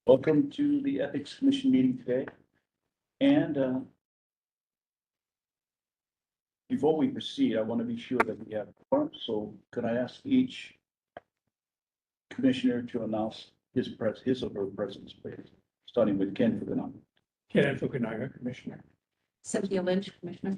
Welcome to the Ethics Commission meeting today. And before we proceed, I want to be sure that we have a quorum. So could I ask each commissioner to announce his or her presence, please? Starting with Ken Fukunaga. Ken Fukunaga, Commissioner. Cynthia Lynch, Commissioner.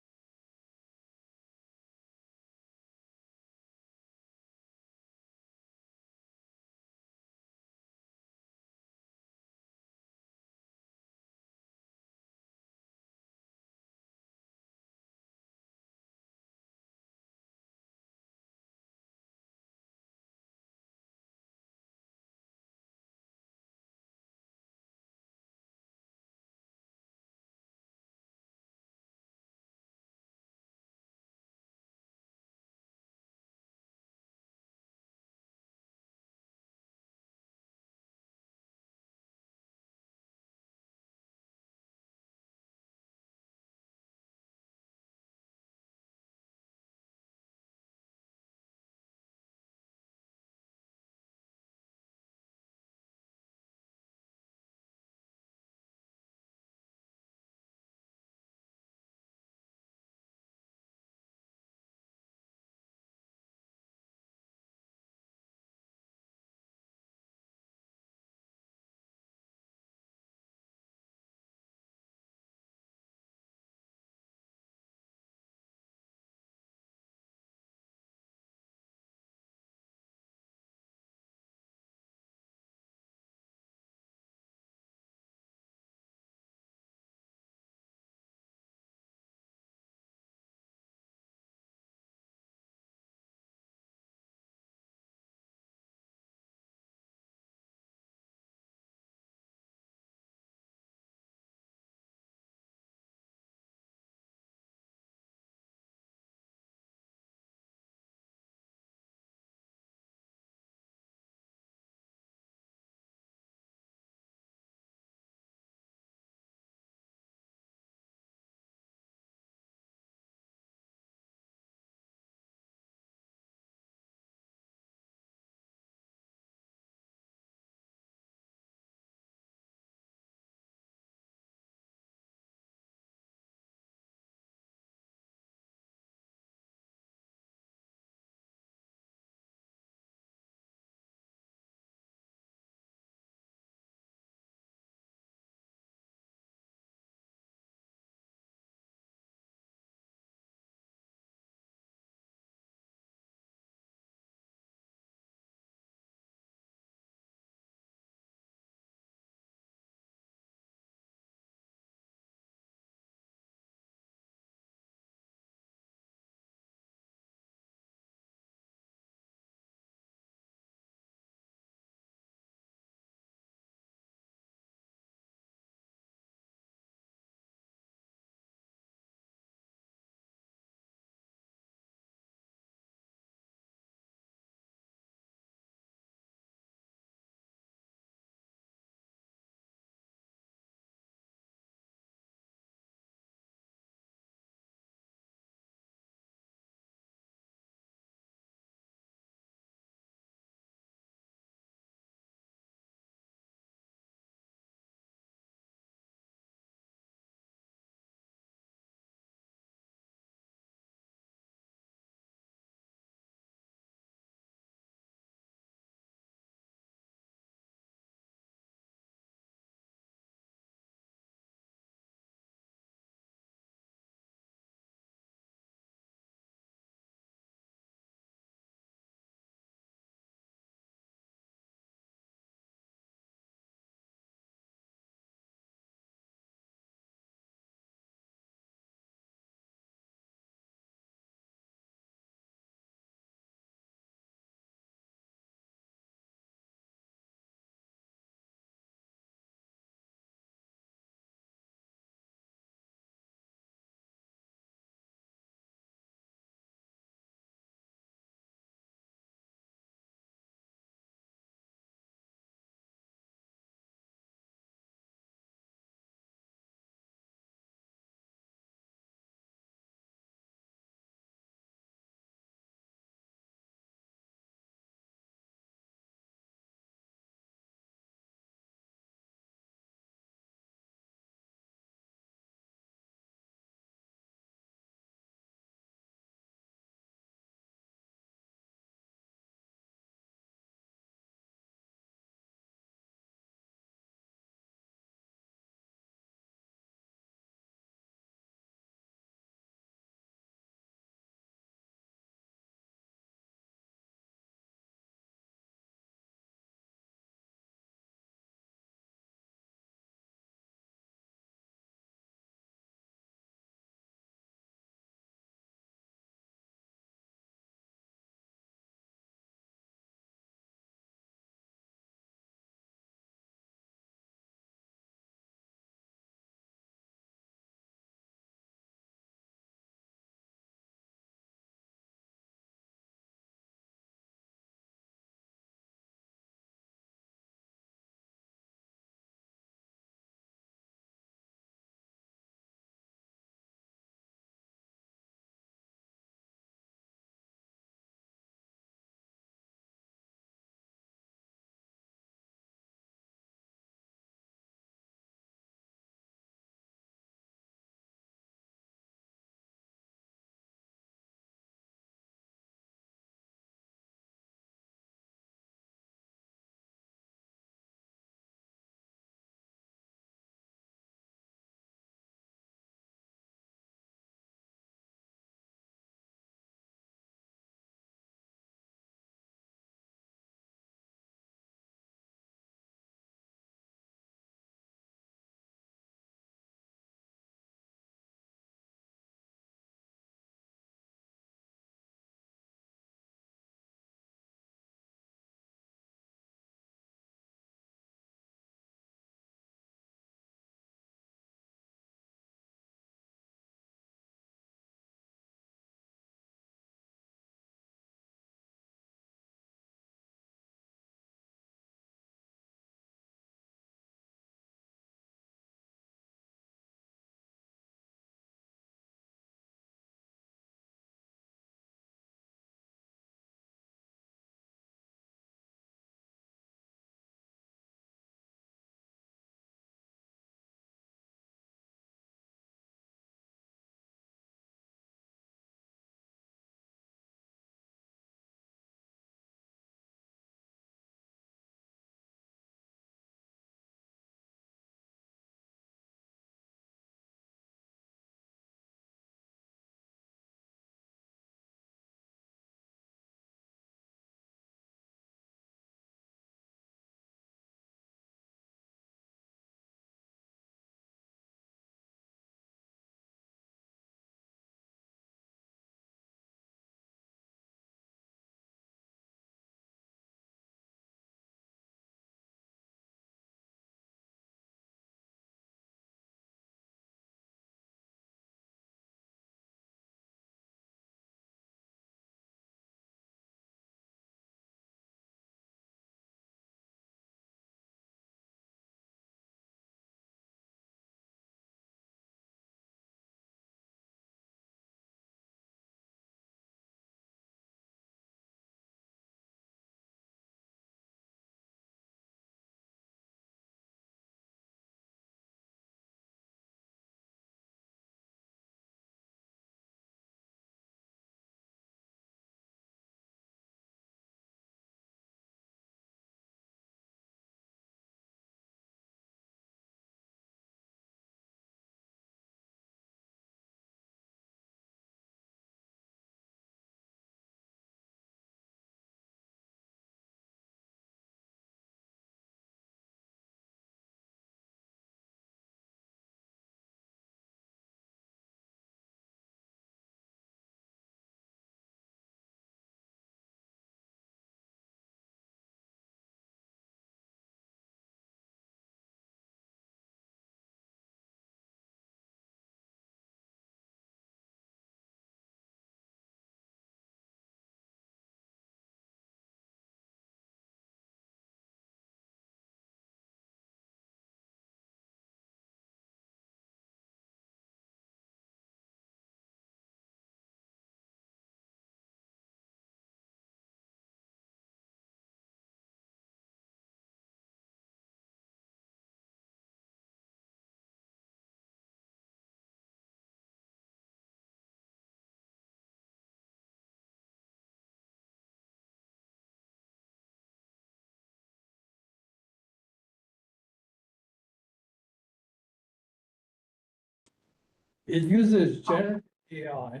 It uses generative AI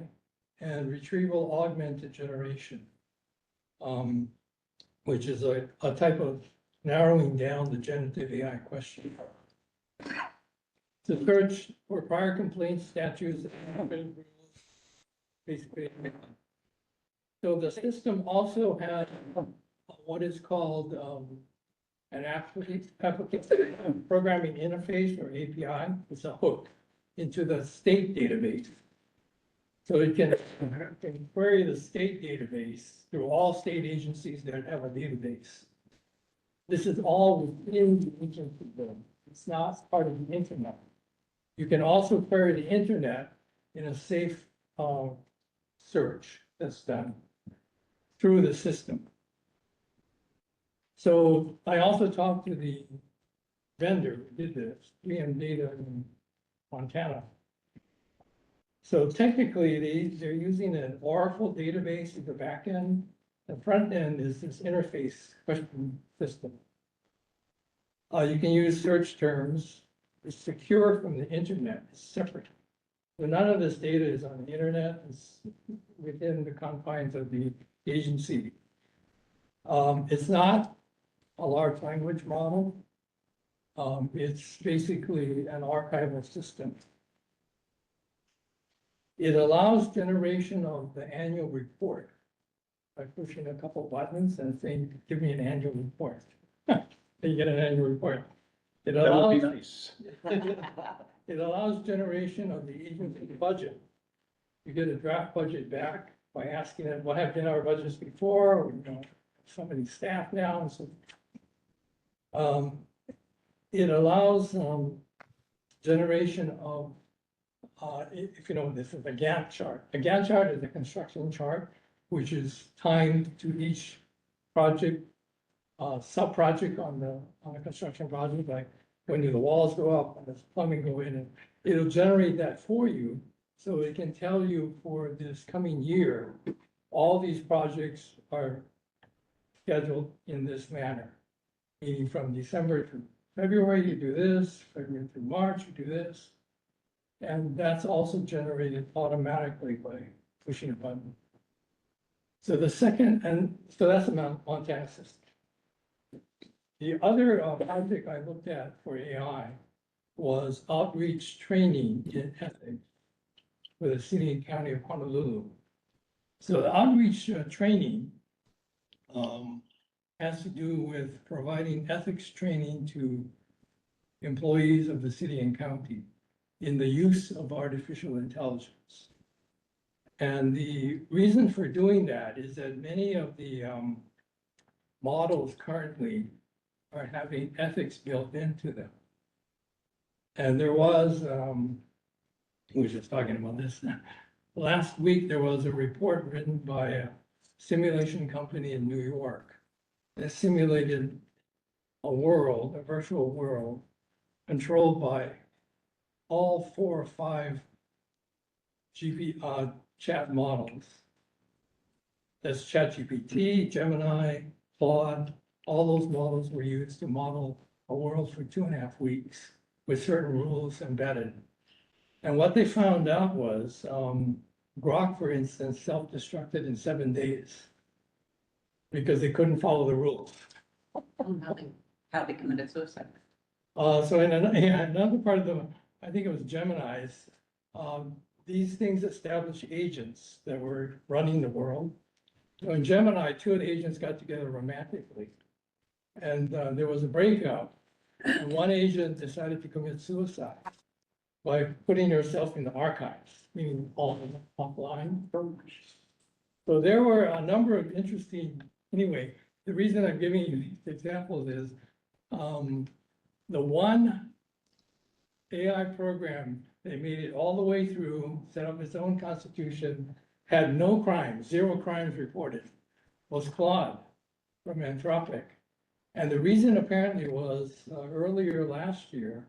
and retrieval augmented generation. Which is a type of narrowing down the generative AI question. To search for prior complaints, statutes, and rules, basically. So the system also had what is called an application programming interface, or API. It's a hook into the state database. So it can query the state database through all state agencies that have a database. This is all within the internet. It's not part of the internet. You can also query the internet in a safe search that's done through the system. So I also talked to the vendor who did this, 3M Data in Montana. So technically, they're using an Oracle database at the back end. The front end is this interface question system. You can use search terms. It's secure from the internet. It's separate. So none of this data is on the internet. It's within the confines of the agency. It's not a large language model. It's basically an archival system. It allows generation of the annual report by pushing a couple buttons and saying, give me an annual report. You get an annual report. It That would be allows, nice. it allows generation of the agency budget. You get a draft budget back by asking it, what have been our budgets before, or, you know, so many staff now, and so. It allows generation of if you know, this is a Gantt chart. A Gantt chart is a construction chart, which is timed to each project, sub-project on the construction project, like when do the walls go up, when does plumbing go in, and it'll generate that for you. So it can tell you for this coming year, all these projects are scheduled in this manner. Meaning from December to February, you do this, February to March, you do this. And that's also generated automatically by pushing a button. So the second, and so that's the Montana system. The other project I looked at for AI was outreach training in ethics for the city and county of Honolulu. So the outreach training has to do with providing ethics training to employees of the city and county in the use of artificial intelligence. And the reason for doing that is that many of the models currently are having ethics built into them. And there was, we were just talking about this, last week there was a report written by a simulation company in New York that simulated a world, a virtual world, controlled by all 4 or 5 chat models. That's ChatGPT, Gemini, Claude. All those models were used to model a world for 2.5 weeks with certain rules embedded. And what they found out was Grok, for instance, self-destructed in 7 days because they couldn't follow the rules. How they committed suicide. So in another part of the, I think it was Gemini's, these things established agents that were running the world. So in Gemini, 2 of the agents got together romantically. And there was a breakup. And one agent decided to commit suicide by putting herself in the archives, meaning offline. So there were a number of interesting, anyway, the reason I'm giving you these examples is the one AI program, they made it all the way through, set up its own constitution, had no crimes, 0 crimes reported, was Claude from Anthropic. And the reason apparently was earlier last year,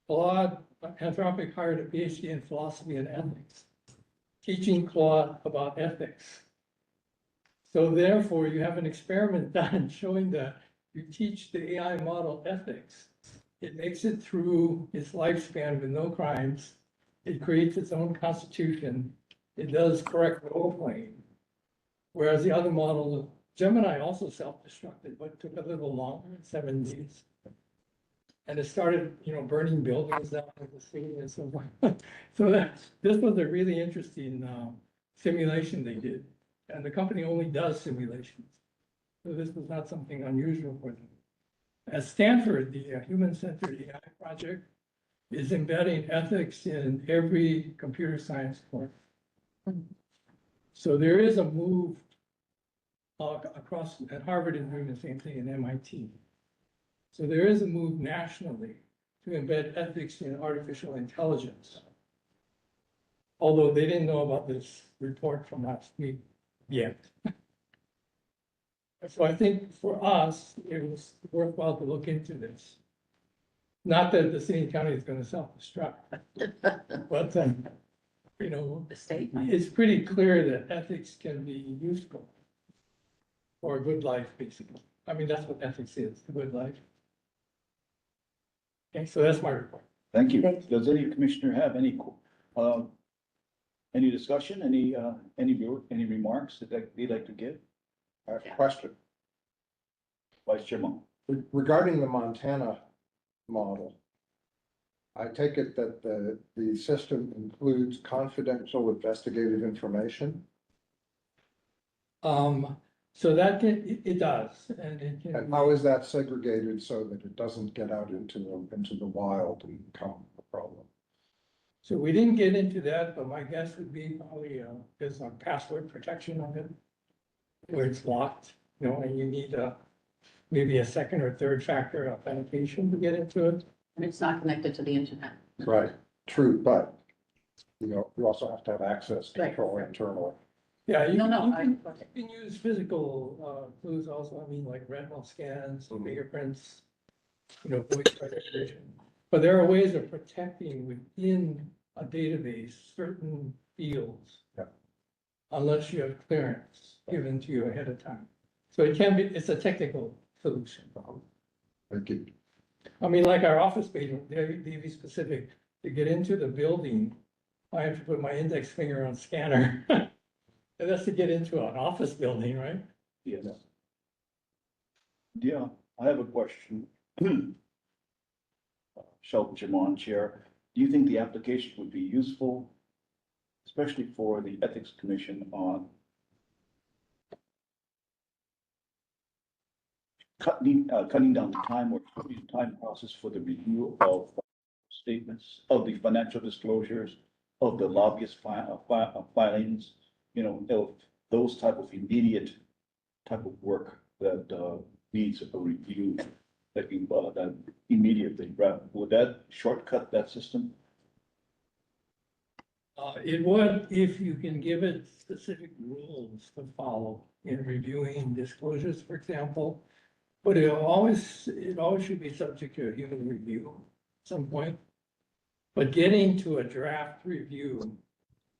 Anthropic hired a PhD in philosophy and ethics, teaching Claude about ethics. So therefore, you have an experiment done showing that you teach the AI model ethics. It makes it through its lifespan with no crimes. it creates its own constitution, it does correct role playing. Whereas the other model, Gemini also self-destructed, but took a little longer, 7 days. And it started, burning buildings down in the city and so on. So this was a really interesting simulation they did. And the company only does simulations. So this was not something unusual for them. At Stanford, the Human-Centered AI Project is embedding ethics in every computer science course. So there is a move across, at Harvard is doing the same thing in MIT. So there is a move nationally to embed ethics in artificial intelligence. Although they didn't know about this report from last week yet. So I think for us, it was worthwhile to look into this. Not that the city and county is going to self-destruct, but, The state might. it's pretty clear that ethics can be useful for a good life, basically. I mean, that's what ethics is, a good life. Okay, so that's my report. Thank you. Thank Does any commissioner have any discussion, any remarks that they'd like to give? I have a question Vice Chair Monk? regarding the Montana model. I take it that the system includes confidential investigative information, So that it does, and it can. and how is that segregated so that it doesn't get out into the wild and become a problem? So we didn't get into that, but my guess would be probably, there's a password protection on it. Where it's locked, and you need maybe a second or third factor authentication to get into it. And it's not connected to the internet. Right, true, but you also have to have access Right. control internally. Yeah, you No, can, no, you can use physical, clues also, I mean, like retinal scans, Mhm. fingerprints, voice recognition. But there are ways of protecting within a database certain fields. Yeah. Unless you have clearance given to you ahead of time. So it's a technical solution. Thank you. I mean, like our office page, they be specific, to get into the building, I have to put my index finger on scanner. And that's to get into an office building, right? Yes. Yeah, I have a question. Sheldon Jamon, Chair, do you think the application would be useful, especially for the Ethics Commission on cutting down the time or the time process for the review of statements, of the financial disclosures, of the lobbyist filings, of those type of immediate type of work that needs a review that immediately, right? Would that shortcut that system? It would, if you can give it specific rules to follow in reviewing disclosures, for example. But it always should be subject to a human review at some point. But getting to a draft review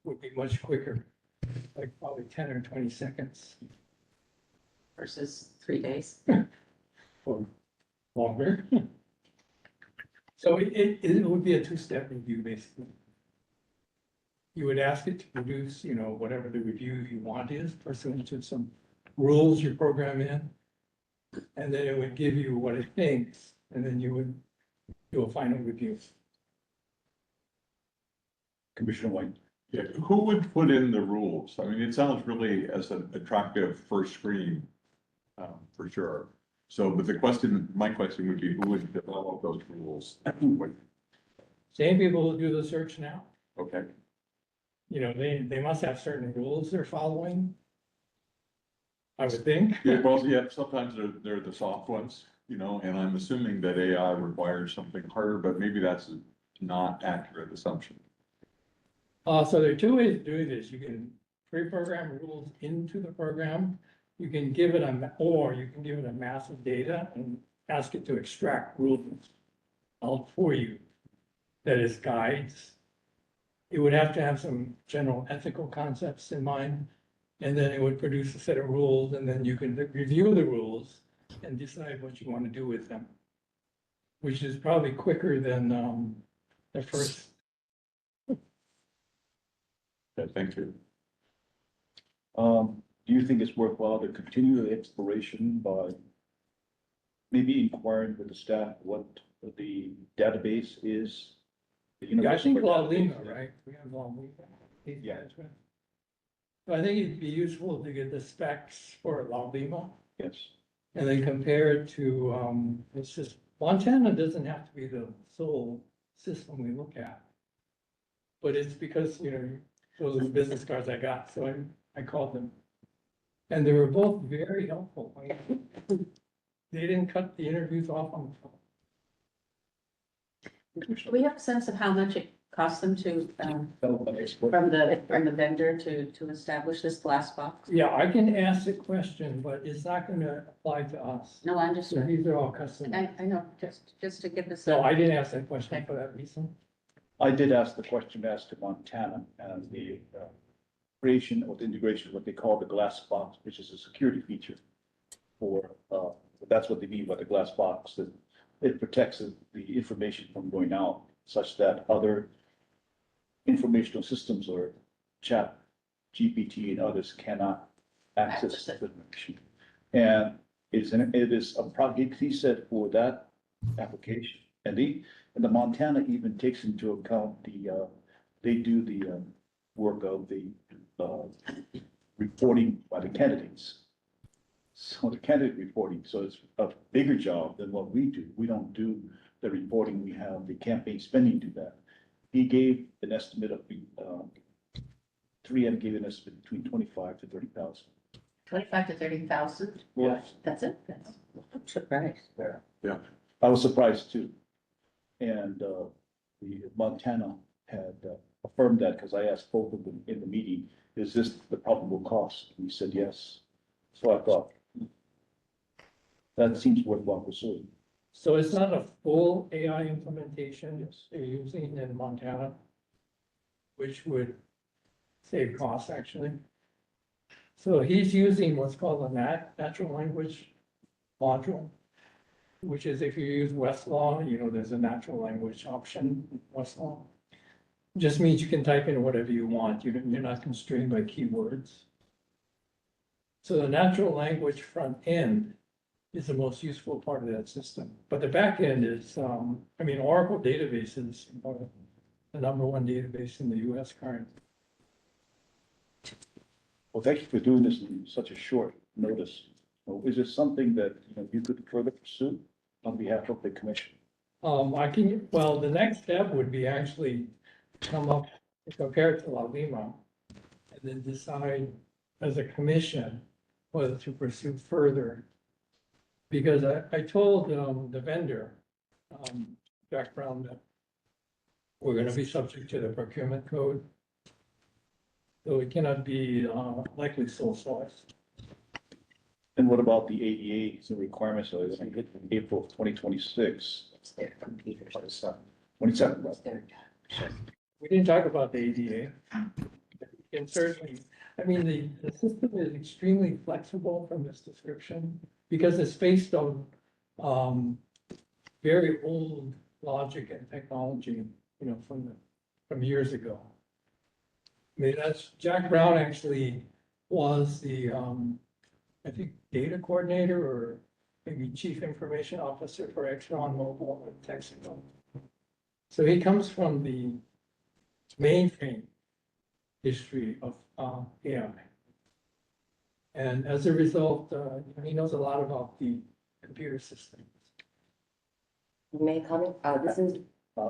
would be much quicker, like probably 10 or 20 seconds Versus 3 days. or longer. So it would be a two-step review, basically. You would ask it to produce, whatever the review you want is pursuant to some rules you program in. And then it would give you what it thinks, and then you would do a final review. Commissioner White? Yeah, who would put in the rules? I mean, it sounds really as an attractive first screen, for sure. So, but my question would be, who would develop those rules? Same people who do the search now, Okay, they must have certain rules they're following. I would think. yeah, well, yeah, sometimes they're the soft ones, and I'm assuming that AI requires something harder, but maybe that's not accurate assumption. So there are two ways of doing this. You can pre-program rules into the program. You can give it a mass of data and ask it to extract rules out for you. That is guides. It would have to have some general ethical concepts in mind. And then it would produce a set of rules, and then you can review the rules and decide what you want to do with them. Which is probably quicker than the first Okay, thank you. Do you think it's worthwhile to continue the exploration by maybe inquiring with the staff what the database is? The Yeah, I universal think database Lima, is? right? We have Lima. Yeah. So I think it'd be useful to get the specs for Lima Yes, and then compare it to, it's just, Montana doesn't have to be the sole system we look at. But it's because, those are the business cards I got, so I called them. And they were both very helpful. They didn't cut the interviews off on the phone. Do we have a sense of how much it cost them to, export. from the vendor to establish this glass box? Yeah, I can ask the question, but it's not gonna apply to us. No, I So understand. these are all custom. I know, just to give us. So I didn't ask that question for that reason. I did ask the question as to Montana and the creation or the integration of what they call the glass box, which is a security feature for, that's what they mean by the glass box, that it protects the information from going out such that other informational systems or chat, GPT and others cannot access Access it. the information. And it is a project, he said, for that application. And the Montana even takes into account they do the work of the reporting by the candidates. So the candidate reporting, so it's a bigger job than what we do. We don't do the reporting, we have the campaign spending do that. He gave an estimate of, 3M gave an estimate between 25 to 30,000. 25 to 30,000? Yes. That's it? That's, I'm surprised. I was surprised too. And the Montana had affirmed that because I asked both of them in the meeting, is this the probable cost? And he said, yes. So I thought, that seems worthwhile pursuing. So it's not a full AI implementation they're using in Montana, which would save costs actually. So he's using what's called a natural language module, which is if you use Westlaw, there's a natural language option in Westlaw. Just means you can type in whatever you want. You're not constrained by keywords. So the natural language front end is the most useful part of that system. But the back end is, Oracle databases are the #1 database in the US currently. Well, thank you for doing this in such a short notice. Is this something that, you could further pursue on behalf of the commission? The next step would be actually come up, compare it to Lima, and then decide as a commission whether to pursue further. Because I told, the vendor, Jack Brown, that we're gonna be subject to the procurement code. So it cannot be, likely sole source. And what about the ADA requirements? So it's in April of 2026, It's their computers. 27, right? It's their- We didn't talk about the ADA. And certainly, the system is extremely flexible from this description because it's based on, very old logic and technology, from years ago. That's, Jack Brown actually was the, I think, data coordinator or maybe chief information officer for ExxonMobil in Texaco. So he comes from the mainframe history of AI. And as a result, he knows a lot about the computer systems. May I comment? This is,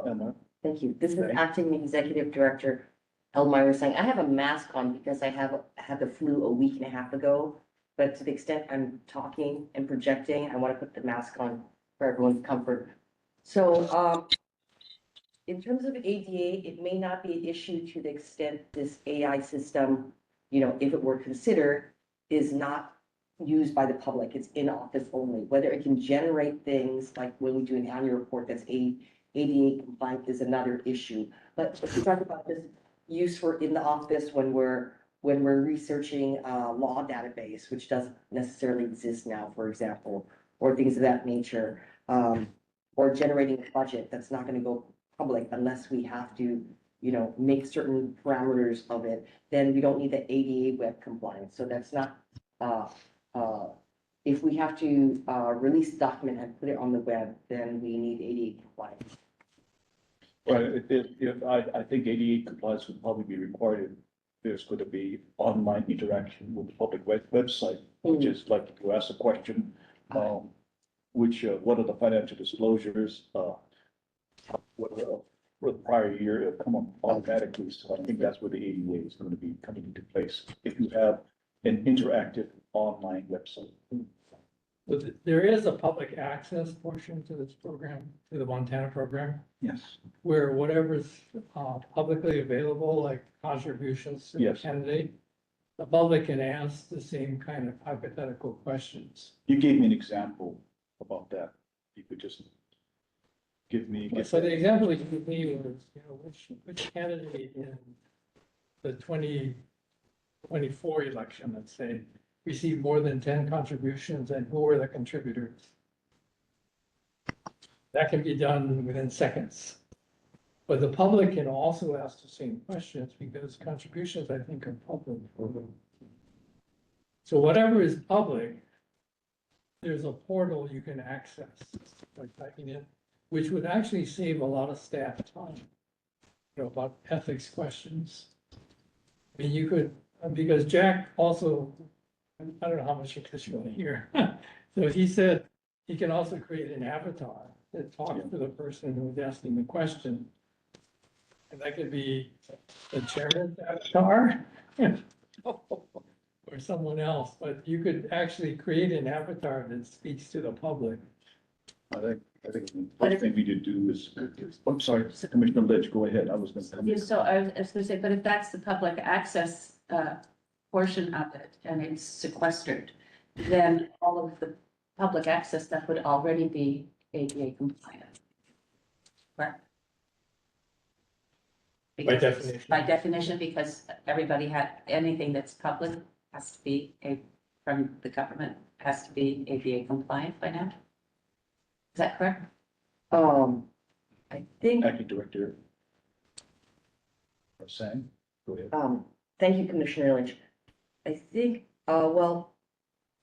Emma? thank you. This is Okay. Acting Executive Director Elmira saying, I have a mask on because I had the flu a week and a half ago. But to the extent I'm talking and projecting, I want to put the mask on for everyone's comfort. So, in terms of ADA, it may not be an issue to the extent this AI system, if it were considered, is not used by the public. It's in office only. Whether it can generate things like when we do an annual report that's ADA compliant is another issue. But if we talk about this use for in the office when we're researching a law database, which doesn't necessarily exist now, for example, or things of that nature, or generating a budget that's not going to go public unless we have to make certain parameters of it, then we don't need the ADA web compliance. So that's not, if we have to, release the document and put it on the web, then we need ADA compliance. Well, I think ADA compliance would probably be required if there's going to be online interaction with the public website, which is like you ask a question, what are the financial disclosures, what for the prior year, it'll come up automatically. So I think that's where the ADA is going to be coming into place. If you have an interactive online website. But there is a public access portion to this program, to the Montana program, Yes. where whatever's publicly available, like contributions to the Yes. candidate, the public can ask the same kind of hypothetical questions. You gave me an example about that. You could just give me. So the example you gave me was, which candidate in the 2024 election, let's say, received more than 10 contributions, and who were the contributors? That can be done within seconds. But the public can also ask the same questions because contributions, I think, are public. So whatever is public, there's a portal you can access by typing in, which would actually save a lot of staff time, about ethics questions. I mean, you could, because Jack also, I don't know how much you're going to hear. So he said he can also create an avatar that talks to the person who's asking the question. And that could be the chairman's avatar or someone else, but you could actually create an avatar that speaks to the public. I think the first thing we need to do is, I'm sorry, Commissioner Lynch, go ahead. I was going Yeah, to. so I was gonna say, but if that's the public access portion of it and it's sequestered, then all of the public access stuff would already be ADA compliant. Correct? By definition. By definition, because everybody had, anything that's public has to be from the government, has to be ADA compliant by now. Is that correct? I think, Acting Director. Sang, go ahead. thank you, Commissioner Lynch. I think, well,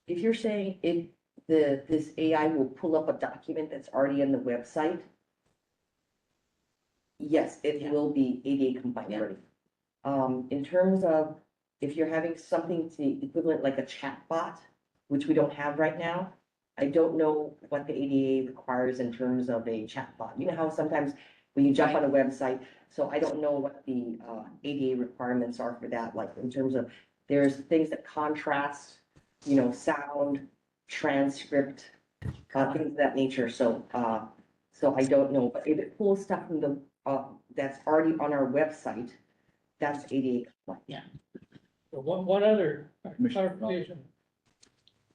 if you're saying this AI will pull up a document that's already on the website, yes, it Yeah. will be ADA compliant. In terms of if you're having something to the equivalent like a chat bot, which we don't have right now, I don't know what the ADA requires in terms of a chat bot. You know how sometimes when you jump on a website, so I don't know what the ADA requirements are for that, like in terms of, there's things that contrast, sound, transcript, things of that nature, so I don't know, but if it pulls stuff from the, that's already on our website, that's ADA compliant. So one other Commissioner clarification.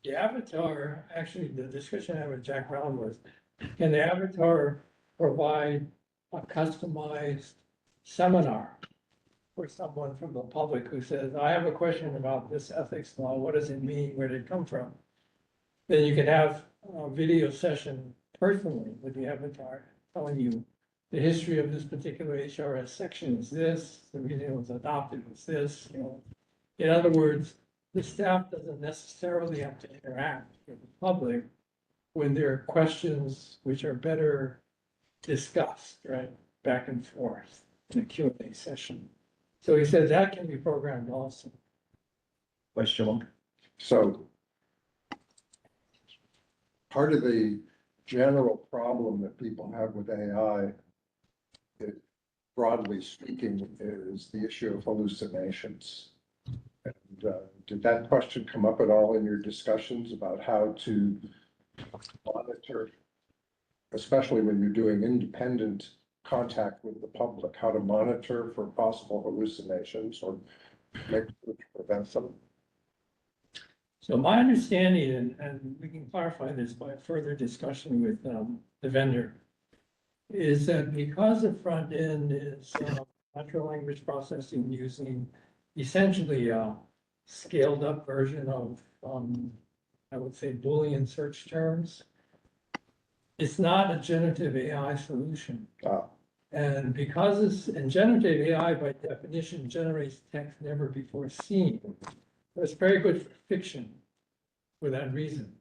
The avatar, actually, the discussion I had with Jack Brown was, can the avatar provide a customized seminar for someone from the public who says, I have a question about this ethics law, what does it mean, where did it come from? Then you can have a video session personally with the avatar telling you the history of this particular HRS section is this, the reason it was adopted was this, In other words, the staff doesn't necessarily have to interact with the public when there are questions which are better discussed, right, back and forth in a Q&A session. So he said that can be programmed also. Vice Chair. So part of the general problem that people have with AI, broadly speaking, is the issue of hallucinations. And did that question come up at all in your discussions about how to monitor, especially when you're doing independent contact with the public, how to monitor for possible hallucinations or make sure to prevent them? So my understanding, and we can clarify this by further discussion with the vendor, is that because the front end is natural language processing using essentially a scaled up version of, I would say, Boolean search terms, it's not a generative AI solution. And because and generative AI by definition generates text never before seen. It's very good for fiction for that reason.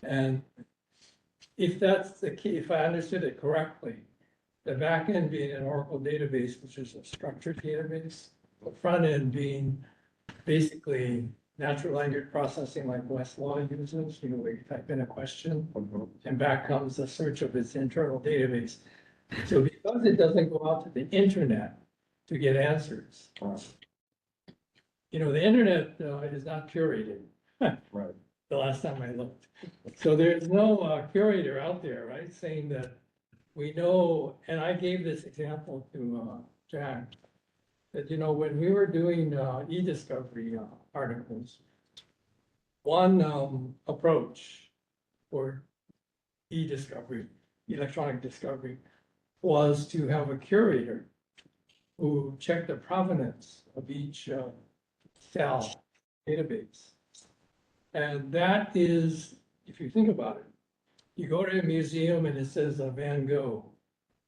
And if that's the key, if I understood it correctly, the back end being an Oracle database, which is a structured database, the front end being basically natural language processing like Westlaw uses, where you type in a question and back comes a search of its internal database. So because it doesn't go out to the internet to get answers, the internet is not curated. Right. The last time I looked. So there's no curator out there, right, saying that we know, and I gave this example to Jack, that, when we were doing e-discovery articles, one eapproach for e-discovery, electronic discovery, was to have a curator who checked the provenance of each cell database. And that is, if you think about it, you go to a museum and it says a Van Gogh.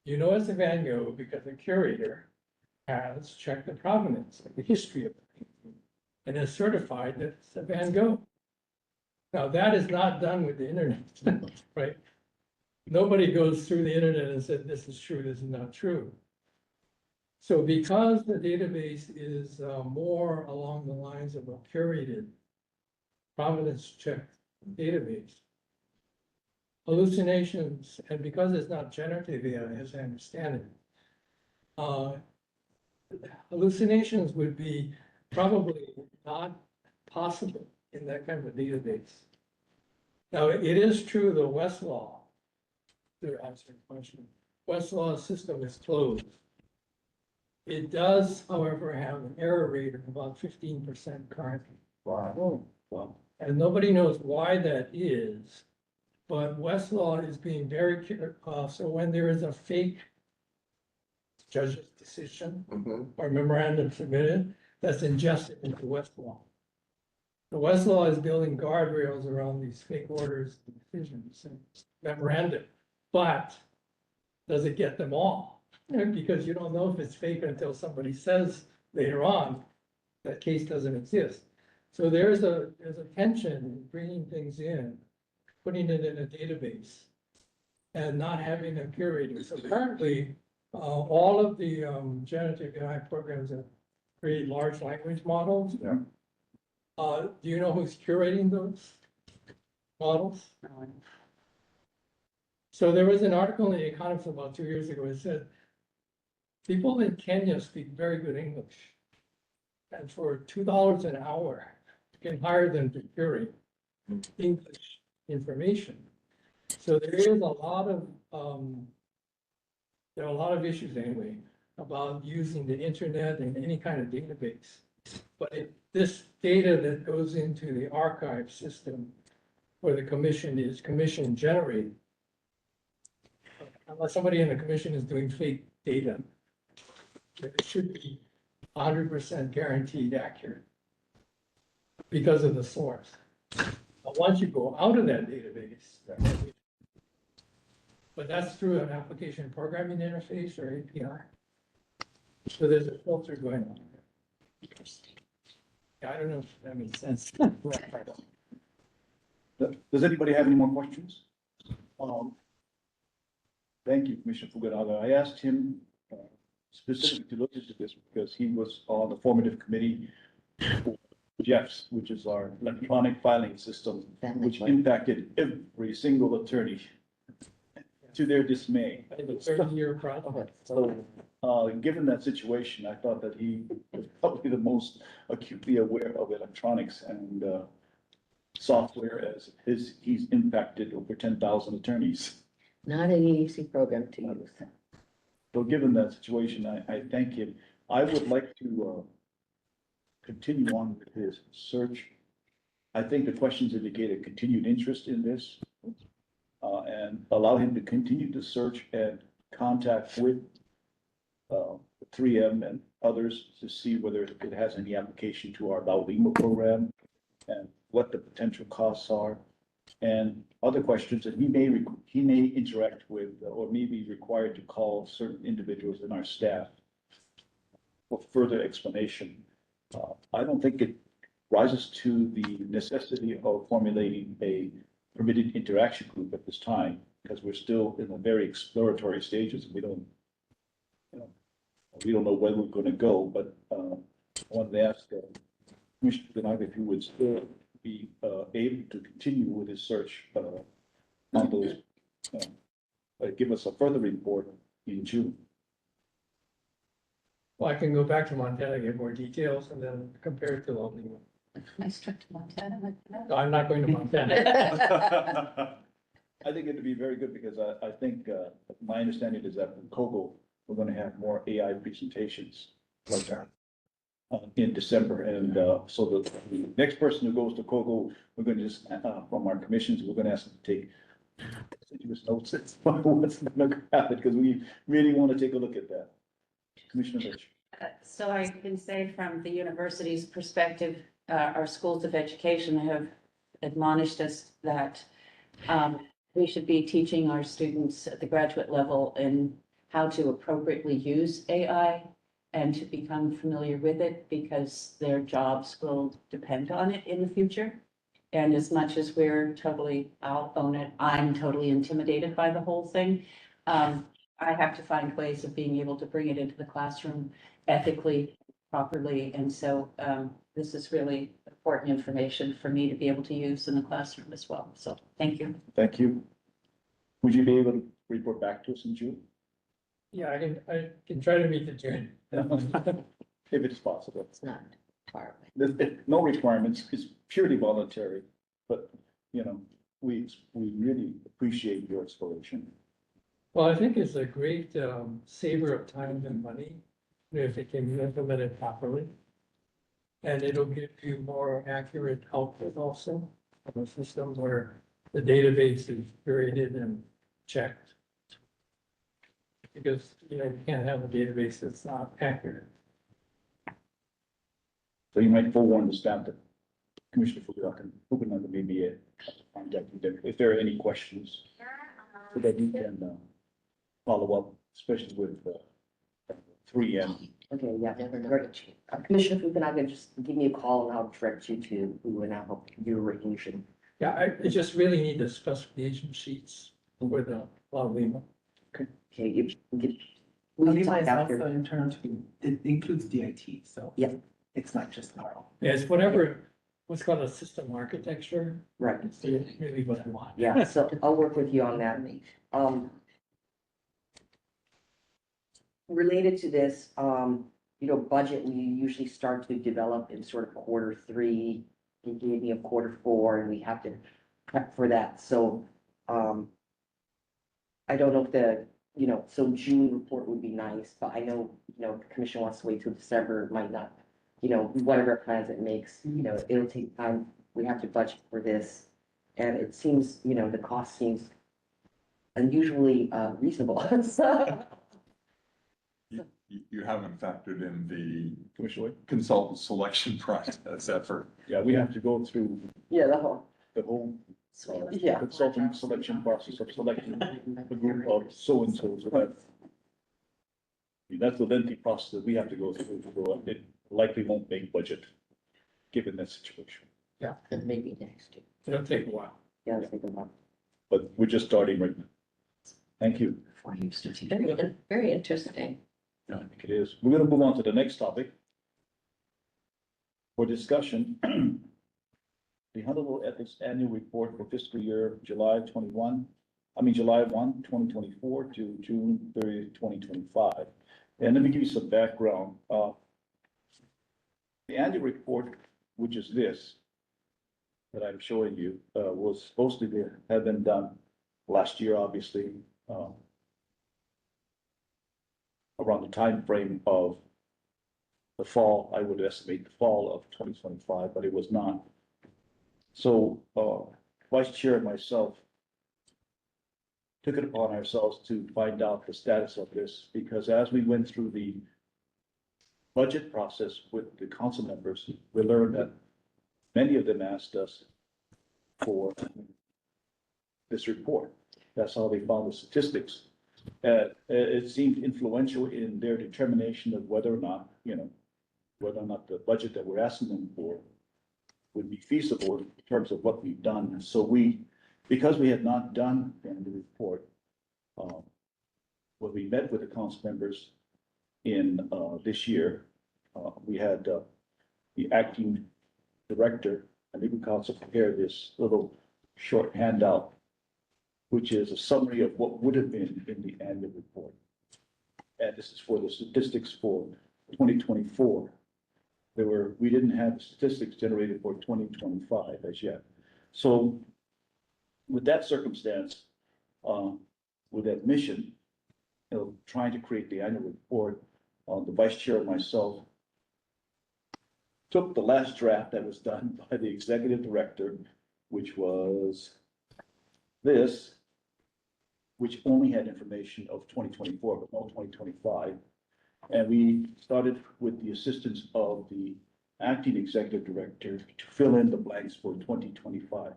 You know it's a Van Gogh because the curator has checked the provenance, like the history of the painting, and has certified that it's a Van Gogh. Now, that is not done with the internet, right? Nobody goes through the internet and said, this is true, this is not true. So because the database is more along the lines of a curated provenance checked database, hallucinations, and because it's not generative AI, as I understand it, hallucinations would be probably not possible in that kind of a database. Now, it is true the Westlaw, to answer the question, Westlaw's system is closed. It does, however, have an error rate of about 15% currently. Wow. Well, and nobody knows why that is, but Westlaw is being very careful. So when there is a fake judge's decision or memorandum submitted, that's ingested into Westlaw. The Westlaw is building guardrails around these fake orders, and decisions, and memorandum, but does it get them all? Because you don't know if it's fake until somebody says later on that case doesn't exist. So there's a tension in bringing things in, putting it in a database, and not having a curator. So currently, all of the generative AI programs that create large language models. Yeah. Do you know who's curating those models? So there was an article in The Economist about 2 years ago. It said, people in Kenya speak very good English. And for $2 an hour, you can hire them to curate English information. So there is a lot of, there are a lot of issues anyway about using the internet and any kind of database. But this data that goes into the archive system where the commission is commission generated, unless somebody in the commission is doing fake data, it should be 100% guaranteed accurate because of the source. But once you go out of that database, but that's through an application programming interface or API. So there's a filter going on. I don't know if that makes sense. Does anybody have any more questions? Thank you, Commissioner Fukunaga. I asked him specifically to look into this because he was on the formative committee for Jeffs, which is our electronic filing system, which impacted every single attorney to their dismay. A 30-year project. So, given that situation, I thought that he was probably the most acutely aware of electronics and software as he's impacted over 10,000 attorneys. Not an easy program to use. So given that situation, I thank him. I would like to continue on with his search. I think the questions indicate a continued interest in this and allow him to continue to search and contact with 3M and others to see whether it has any application to our Laulima program and what the potential costs are. and other questions, and he may interact with, or may be required to call certain individuals in our staff for further explanation. I don't think it rises to the necessity of formulating a permitted interaction group at this time, because we're still in the very exploratory stages. We don't, you know, we don't know where we're gonna go, but, I wanted to ask, Commissioner Fukunaga if he would still be, able to continue with his search, on those, give us a further report in June. Well, I can go back to Montana, get more details and then compare it to Albany. Nice trip to Montana. No, I'm not going to Montana. I think it'd be very good because I think, my understanding is that in Kogo, we're gonna have more AI presentations like that in December. And, so the next person who goes to Kogo, we're gonna just, from our commissions, we're gonna ask them to take continuous notes. It's what's gonna happen, because we really want to take a look at that. Commissioner Rich. So I can say from the university's perspective, our schools of education have admonished us that we should be teaching our students at the graduate level in how to appropriately use AI and to become familiar with it, because their jobs will depend on it in the future. And as much as I'll own it, I'm totally intimidated by the whole thing. I have to find ways of being able to bring it into the classroom ethically, properly. And so this is really important information for me to be able to use in the classroom as well. So thank you. Thank you. Would you be able to report back to us in June? Yeah, I can try to meet the June. If it's possible. It's not far away. There's no requirements, it's purely voluntary, but, you know, we really appreciate your exploration. Well, I think it's a great saver of time and money if it can be implemented properly. And it'll give you more accurate output also of a system where the database is curated and checked. Because, you know, you can't have a database that's not accurate. So you might forewarn the staff that Commissioner Fukunaga may be contacting them if there are any questions, so that you can follow up, especially with 3M. Okay, yeah, great. Commissioner Fukunaga, just give me a call and I'll direct you to who and I'll help you arrange. Yeah, I just really need the specification sheets for the La Lima. Okay, you get. Lima We is can talk also after. in terms of, it includes DIT, so. Yeah. It's not just Carl. Yeah, it's what's called a system architecture. Right, It's really what I want. yeah, so I'll work with you on that. Related to this, budget, we usually start to develop in sort of Q3, beginning of Q4, and we have to prep for that. So, I don't know if so June report would be nice, but I know, the commission wants to wait till December, it might not, whatever plans it makes, it'll take time. We have to budget for this. And it seems, the cost seems unusually, reasonable. So, You haven't factored in the Commissioner Wade? consultant selection process effort. Yeah, we have to go through yeah, the whole yeah. consultant selection process of selecting a group of so-and-so, so that's a lengthy process that we have to go through, so it likely won't make budget, given that situation. Maybe next year. It'll take a while. Yeah, I think about. But we're just starting right now. Thank you. Very interesting. I think it is. We're gonna move on to the next topic. For discussion, the Honolulu Ethics Annual Report for fiscal year July 1, 2024 to June 30, 2025. And let me give you some background. The annual report, which is this, that I'm showing you, was supposed to have been done last year, obviously, around the time frame of the fall. I would estimate the fall of 2025, but it was not. So, Vice Chair and myself took it upon ourselves to find out the status of this, because as we went through the budget process with the council members, we learned that many of them asked us for this report. That's how they found the statistics. It seemed influential in their determination of whether or not, whether or not the budget that we're asking them for would be feasible in terms of what we've done. So because we had not done the report, when we met with the council members in, this year, we had, the acting director and legal counsel prepare this little short handout, which is a summary of what would have been in the annual report. And this is for the statistics for 2024. We didn't have statistics generated for 2025 as yet. So with that circumstance, with that mission, trying to create the annual report, the vice chair and myself took the last draft that was done by the executive director, which was this, which only had information of 2024, but no 2025. And we started with the assistance of the acting executive director to fill in the blanks for 2025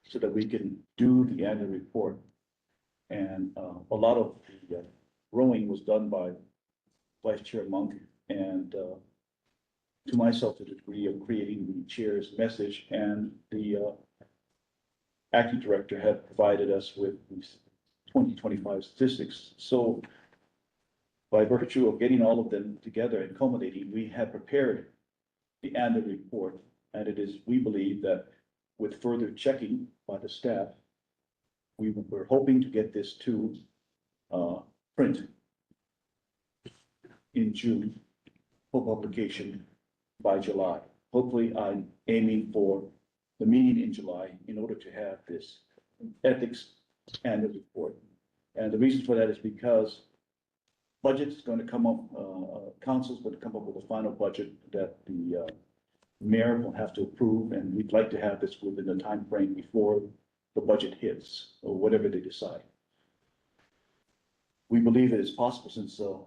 so that we can do the annual report. And a lot of the rowing was done by Vice Chair Monk and to myself to the degree of creating the chair's message, and the acting director had provided us with these 2025 statistics. So by virtue of getting all of them together and culminating, we had prepared the annual report. And we believe that with further checking by the staff, we were hoping to get this to print in June for publication by July. Hopefully, I'm aiming for the meeting in July in order to have this ethics annual report. And the reason for that is because budget's going to come up, council's going to come up with a final budget that the mayor will have to approve, and we'd like to have this within the time frame before the budget hits, or whatever they decide. We believe it is possible, since the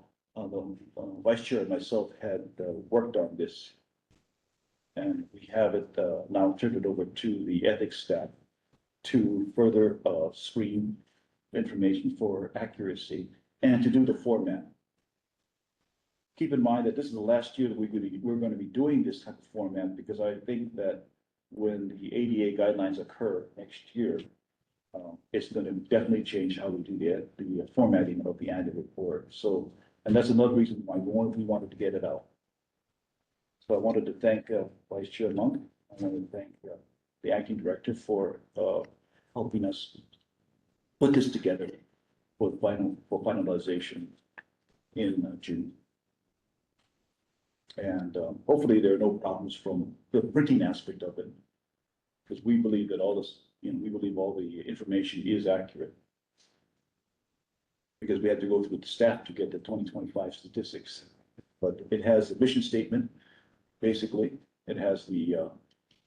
vice chair and myself had worked on this. And we have it now turned it over to the ethics staff to further screen information for accuracy and to do the format. Keep in mind that this is the last year that we're going to be doing this type of format, because I think that when the ADA guidelines occur next year, it's going to definitely change how we do the formatting of the annual report. So, and that's another reason why we wanted to get it out. So I wanted to thank Vice Chair Monk. I wanted to thank the acting director for helping us put this together for finalization in June. And hopefully there are no problems from the printing aspect of it, because we believe that all this, we believe all the information is accurate. Because we had to go through the staff to get the 2025 statistics, but it has the mission statement. Basically, it has the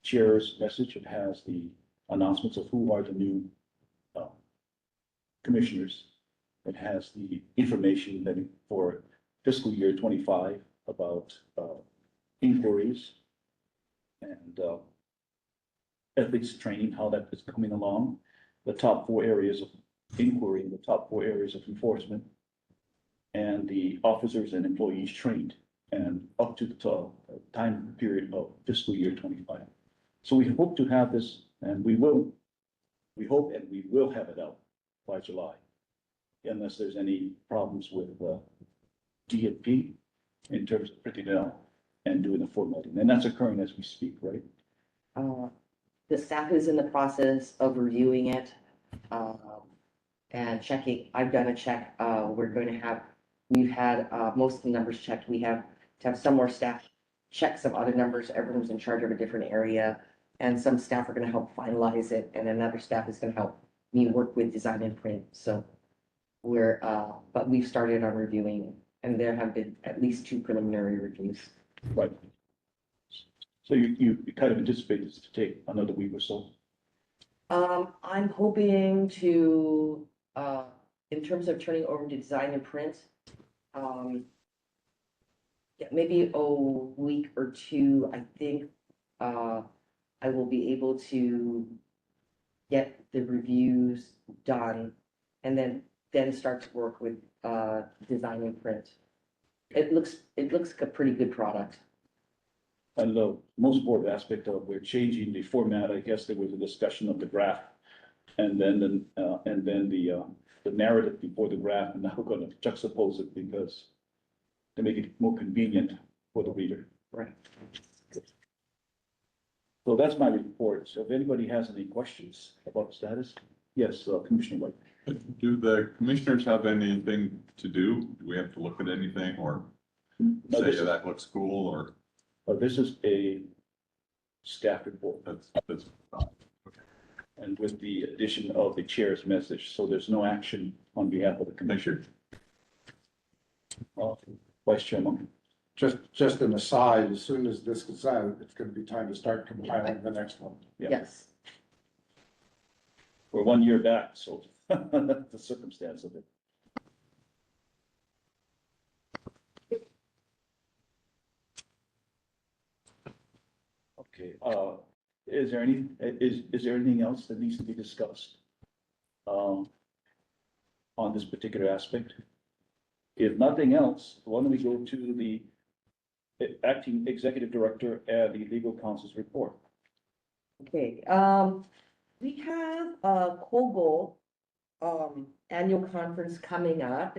chair's message. It has the announcements of who are the new commissioners. It has the information that for fiscal year 25 about inquiries and ethics training, how that is coming along, the top 4 areas of inquiry, the top 4 areas of enforcement, and the officers and employees trained, and up to the time period of fiscal year 25. So we hope to have this, and we hope and we will have it out by July, unless there's any problems with DNP in terms of printing it out and doing the formatting. And that's occurring as we speak, right? The staff is in the process of reviewing it and checking. I've done a check. We've had most of the numbers checked. We have to have some more staff check some other numbers. Everyone's in charge of a different area, and some staff are going to help finalize it, and another staff is going to help me work with design and print. So but we've started on reviewing, and there have been at least 2 preliminary reviews. Right. So you kind of anticipate this to take another week or so? I'm hoping to, in terms of turning over to design and print, yeah, maybe a week or 2, I think, I will be able to get the reviews done, and then start to work with, design and print. It looks like a pretty good product. And the most important aspect of, we're changing the format, I guess there was a discussion of the graph. And then, the narrative before the graph, and now we're gonna juxtapose it because to make it more convenient for the reader. Right. So that's my report. So if anybody has any questions about the status, yes, Commissioner White. Do the commissioners have anything to do? Do we have to look at anything or No, say this is- that looks cool or This is a staff report, that's, and with the addition of the chair's message, so there's no action on behalf of the make commission. sure. Vice Chairman. Just an aside, as soon as this is out, it's gonna be time to start compiling the next one. Yeah. Yes. We're 1 year back, so that's the circumstance of it. Okay, is there anything else that needs to be discussed? On this particular aspect? If nothing else, why don't we go to the acting executive director and the legal counsel's report? Okay, we have a COBO, annual conference coming up,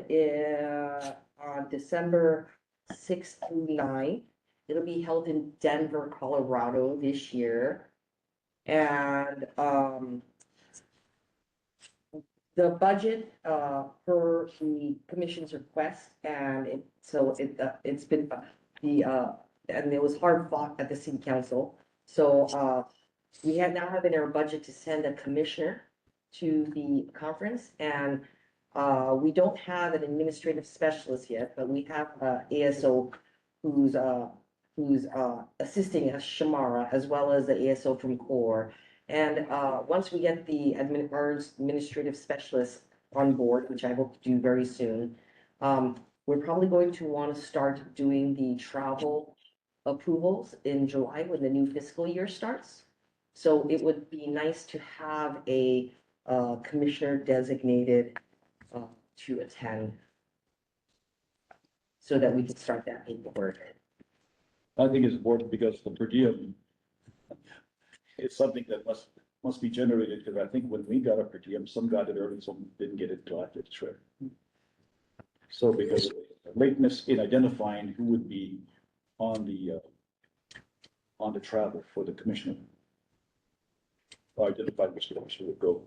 on December 6th through 9th. It'll be held in Denver, Colorado this year. And, the budget, per the commission's request, and it's been, and it was hard fought at the city council. So, we now have in our budget to send a commissioner to the conference, and we don't have an administrative specialist yet, but we have ASO who's assisting us, Shamara, as well as the ASO from CORE. And once we get the administrative specialist on board, which I hope to do very soon, we're probably going to want to start doing the travel approvals in July when the new fiscal year starts. So it would be nice to have a commissioner designated to attend so that we can start that paperwork. I think it's important because the per diem is something that must be generated, because I think when we got our per diem, some got it early, some didn't get it till after the trip. So because of the lateness in identifying who would be on the travel for the commissioner. Or identify which commissioner would go.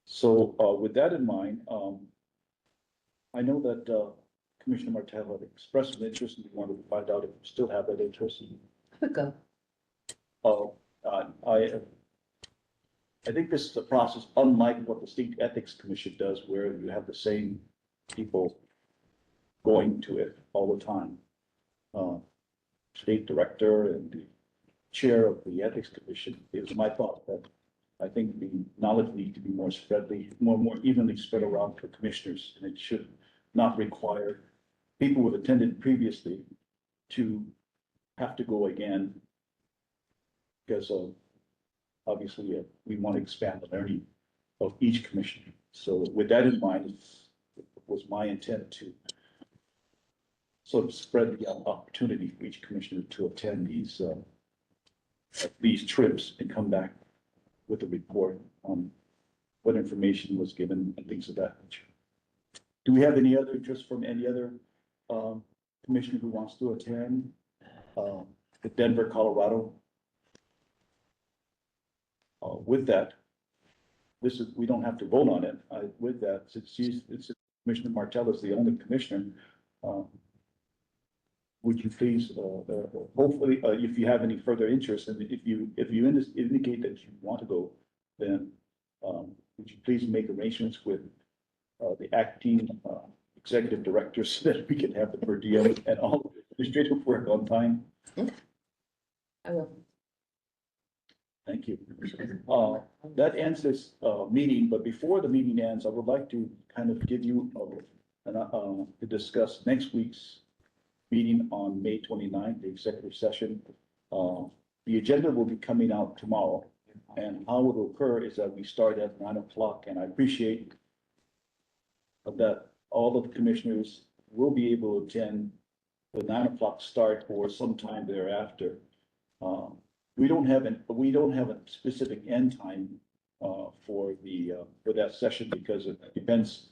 So, with that in mind, I know that, Commissioner Martel had expressed an interest, and we wanted to find out if you still have that interest. Go. I think this is a process unlike what the State Ethics Commission does, where you have the same people going to it all the time. State Director and the Chair of the Ethics Commission. It was my thought that I think the knowledge needs to be more evenly spread around for commissioners, and it should not require people who have attended previously to have to go again. Because obviously, we want to expand the learning of each commissioner. So with that in mind, it was my intent to sort of spread the opportunity for each commissioner to attend these trips and come back with a report on what information was given and things of that nature. Do we have any other interest from any other commissioner who wants to attend the Denver, Colorado? With that, we don't have to vote on it. With that, since Commissioner Martel is the only commissioner, would you please, hopefully, if you have any further interest, and if you indicate that you want to go, then would you please make arrangements with the acting executive director so that we can have the per diem and all the administrative work on time? I will. Thank you. That ends this meeting, but before the meeting ends, I would like to kind of give you to discuss next week's meeting on May 29th, the executive session. The agenda will be coming out tomorrow. And how it will occur is that we start at 9 o'clock, and I appreciate that all of the commissioners will be able to attend the 9 o'clock start or sometime thereafter. We don't have a specific end time, for that session because it depends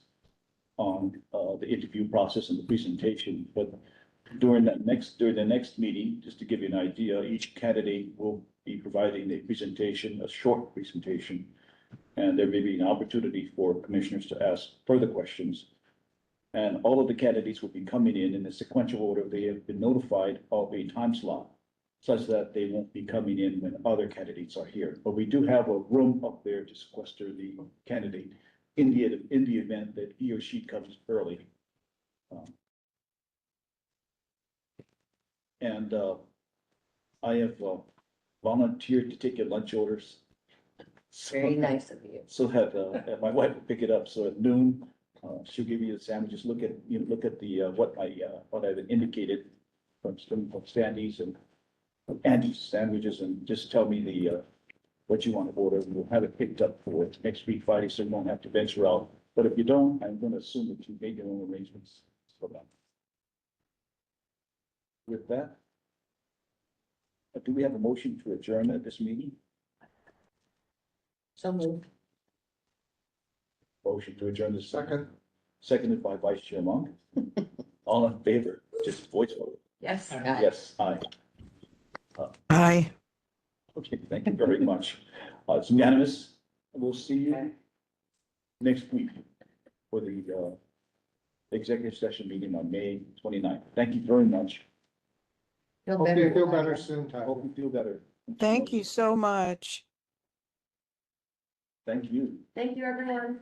on, the interview process and the presentation, but during the next meeting, just to give you an idea, each candidate will be providing a presentation, a short presentation. And there may be an opportunity for commissioners to ask further questions. And all of the candidates will be coming in a sequential order. They have been notified of a time slot such that they won't be coming in when other candidates are here. But we do have a room up there to sequester the candidate in the event that he or she comes early. And I have volunteered to take your lunch orders. Very nice of you. So that my wife will pick it up, so at noon, she'll give you the sandwiches, look at the, what I've indicated from Sandy's and Andy's sandwiches, and just tell me what you want to order, and we'll have it picked up for next week, Friday, so you won't have to venture out. But if you don't, I'm gonna assume that you made your own arrangements for that. With that, do we have a motion to adjourn at this meeting? So moved. Motion to adjourn this Second, seconded by Vice Chair Monk. All in favor, just voice vote. Yes. Yes, aye. Aye. Okay, thank you very much. It's unanimous. We'll see you next week for the executive session meeting on May 29th. Thank you very much. Feel hope you better. feel better soon, I Tyler. hope you feel better. Thank you so much. Thank you. Thank you, everyone.